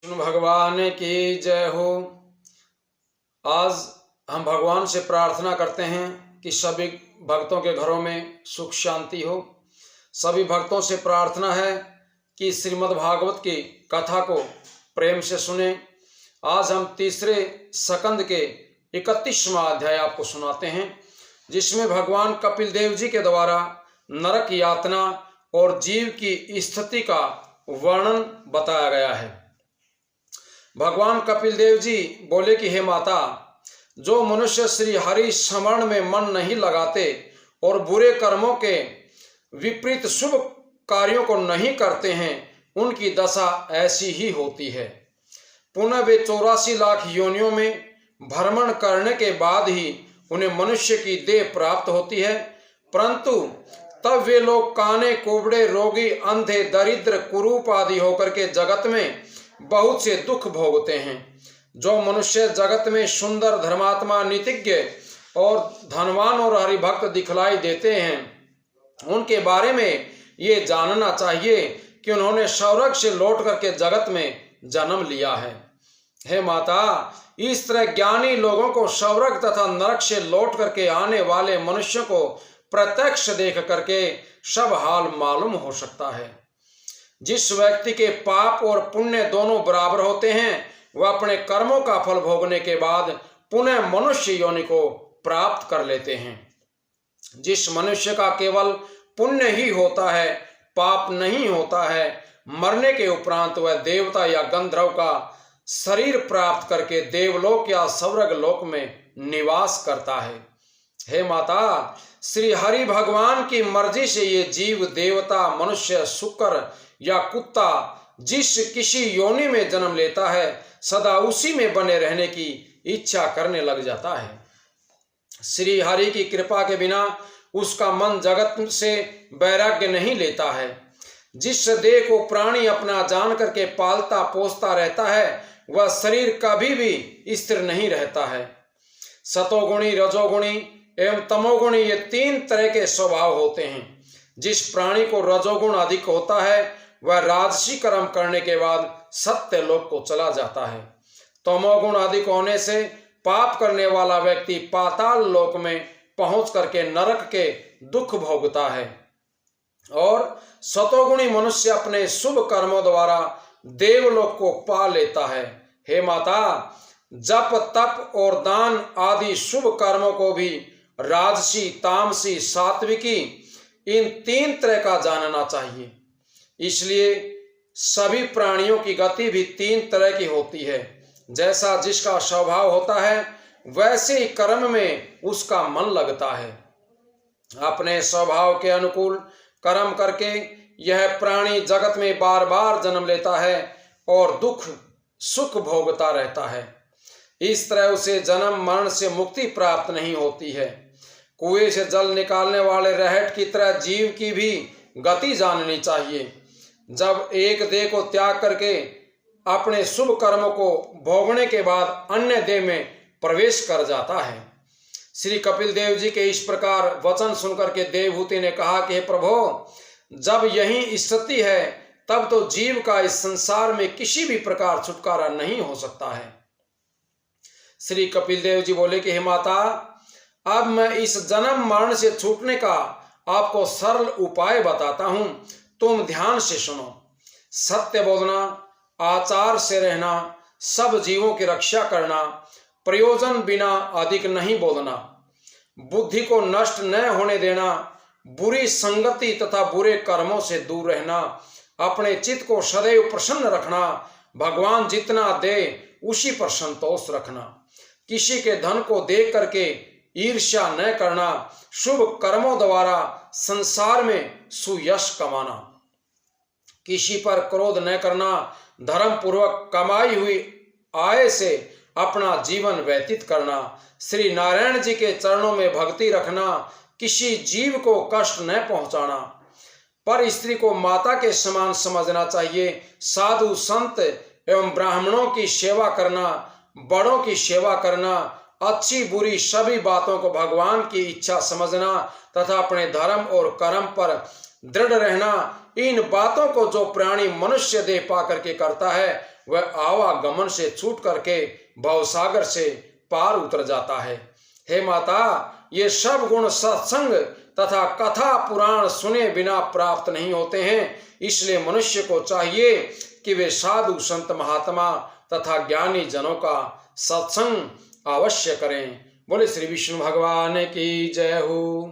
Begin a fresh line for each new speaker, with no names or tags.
कृष्ण भगवान की जय हो। आज हम भगवान से प्रार्थना करते हैं कि सभी भक्तों के घरों में सुख शांति हो। सभी भक्तों से प्रार्थना है कि श्रीमद् भागवत की कथा को प्रेम से सुने। आज हम तीसरे स्कंद के 31वां अध्याय आपको सुनाते हैं, जिसमें भगवान कपिल देव जी के द्वारा नरक यातना और जीव की स्थिति का वर्णन बताया गया है। भगवान कपिल देव जी बोले कि हे माता, जो मनुष्य श्री हरि स्मरण में मन नहीं लगाते और बुरे कर्मों के विपरीत शुभ कार्यों को नहीं करते हैं, उनकी दशा ऐसी ही होती है। पुनः वे 84 लाख योनियों में भ्रमण करने के बाद ही उन्हें मनुष्य की देह प्राप्त होती है, परंतु तब वे लोग काने, कुबड़े, रोगी, अंधे, दरिद्र, कुरूप आदि होकर के जगत में बहुत से दुख भोगते हैं। जो मनुष्य जगत में सुंदर, धर्मात्मा, नीतिज्ञ और धनवान और हरिभक्त दिखलाई देते हैं, उनके बारे में ये जानना चाहिए कि उन्होंने स्वर्ग से लौट करके जगत में जन्म लिया है। हे माता, इस तरह ज्ञानी लोगों को स्वर्ग तथा नरक से लौट करके आने वाले मनुष्यों को प्रत्यक्ष देख करके सब हाल मालूम हो सकता है। जिस व्यक्ति के पाप और पुण्य दोनों बराबर होते हैं, वह अपने कर्मों का फल भोगने के बाद पुनः मनुष्य योनि को प्राप्त कर लेते हैं। जिस मनुष्य का केवल पुण्य ही होता है, पाप नहीं होता है, मरने के उपरांत वह देवता या गंधर्व का शरीर प्राप्त करके देवलोक या स्वर्ग लोक में निवास करता है। हे माता, श्री हरि भगवान की मर्जी से ये जीव, देवता, मनुष्य, शुक्र या कुत्ता जिस किसी योनि में जन्म लेता है, सदा उसी में बने रहने की इच्छा करने लग जाता है। श्री हरि की कृपा के बिना उसका मन जगत से वैराग्य नहीं लेता है। जिस देह को प्राणी अपना जान करके पालता पोसता रहता है, वह शरीर कभी भी स्थिर नहीं रहता है। सतोगुणी, रजोगुणी एवं तमोगुणी ये 3 तरह के स्वभाव होते हैं। जिस प्राणी को रजोगुण अधिक होता है, वह राजसी कर्म करने के बाद सत्य लोक को चला जाता है। तमोगुण अधिक होने से पाप करने वाला व्यक्ति पाताल लोक में पहुंच करके नरक के दुख भोगता है, और सतोगुणी मनुष्य अपने शुभ कर्मों द्वारा देवलोक को पा लेता है। हे माता, जप, तप और दान आदि शुभ कर्मों को भी राजसी, तामसी, सात्विकी इन 3 तरह का जानना चाहिए। इसलिए सभी प्राणियों की गति भी 3 तरह की होती है। जैसा जिसका स्वभाव होता है, वैसे ही कर्म में उसका मन लगता है। अपने स्वभाव के अनुकूल कर्म करके यह प्राणी जगत में बार बार जन्म लेता है और दुख सुख भोगता रहता है। इस तरह उसे जन्म मरण से मुक्ति प्राप्त नहीं होती है। कुएं से जल निकालने वाले रहट की तरह जीव की भी गति जाननी चाहिए। जब एक देह को त्याग करके अपने शुभ कर्मों को भोगने के बाद अन्य देह में प्रवेश कर जाता है। श्री कपिल देव जी के इस प्रकार वचन सुनकर के देवहूति ने कहा कि हे प्रभो, जब यही स्थिति है, तब तो जीव का इस संसार में किसी भी प्रकार छुटकारा नहीं हो सकता है। श्री कपिल देव जी बोले कि हे माता, अब मैं इस जन्म मरण से छूटने का आपको सरल उपाय बताता हूं, तुम ध्यान से सुनो। सत्य बोलना, आचार से रहना, सब जीवों की रक्षा करना, प्रयोजन बिना अधिक नहीं बोलना, बुद्धि को नष्ट न होने देना, बुरी संगति तथा बुरे कर्मों से दूर रहना, अपने चित्त को सदैव प्रसन्न रखना, भगवान जितना दे उसी पर संतोष रखना, किसी के धन को देख करके ईर्ष्या न करना, शुभ कर्मों द्वारा संसार में सुयश कमाना, किसी पर क्रोध न करना, धर्म पूर्वक कमाई हुई आय से अपना जीवन व्यतीत करना, श्री नारायण जी के चरणों में भक्ति रखना, किसी जीव को कष्ट न पहुंचाना, पर स्त्री को माता के समान समझना चाहिए, साधु संत एवं ब्राह्मणों की सेवा करना, बड़ों की सेवा करना, अच्छी बुरी सभी बातों को भगवान की इच्छा समझना तथा अपने धर्म और कर्म पर दृढ़ रहना। इन बातों को जो प्राणी मनुष्य देह पा करके करता है, वह आवागमन से छूट करके भवसागर से पार उतर जाता है। हे माता, ये सब गुण सत्संग तथा कथा पुराण सुने बिना प्राप्त नहीं होते हैं। इसलिए मनुष्य को चाहिए कि वे साधु संत महात्मा तथा ज्ञानी जनों का सत्संग अवश्य करें। बोले श्री विष्णु भगवान की जय हो।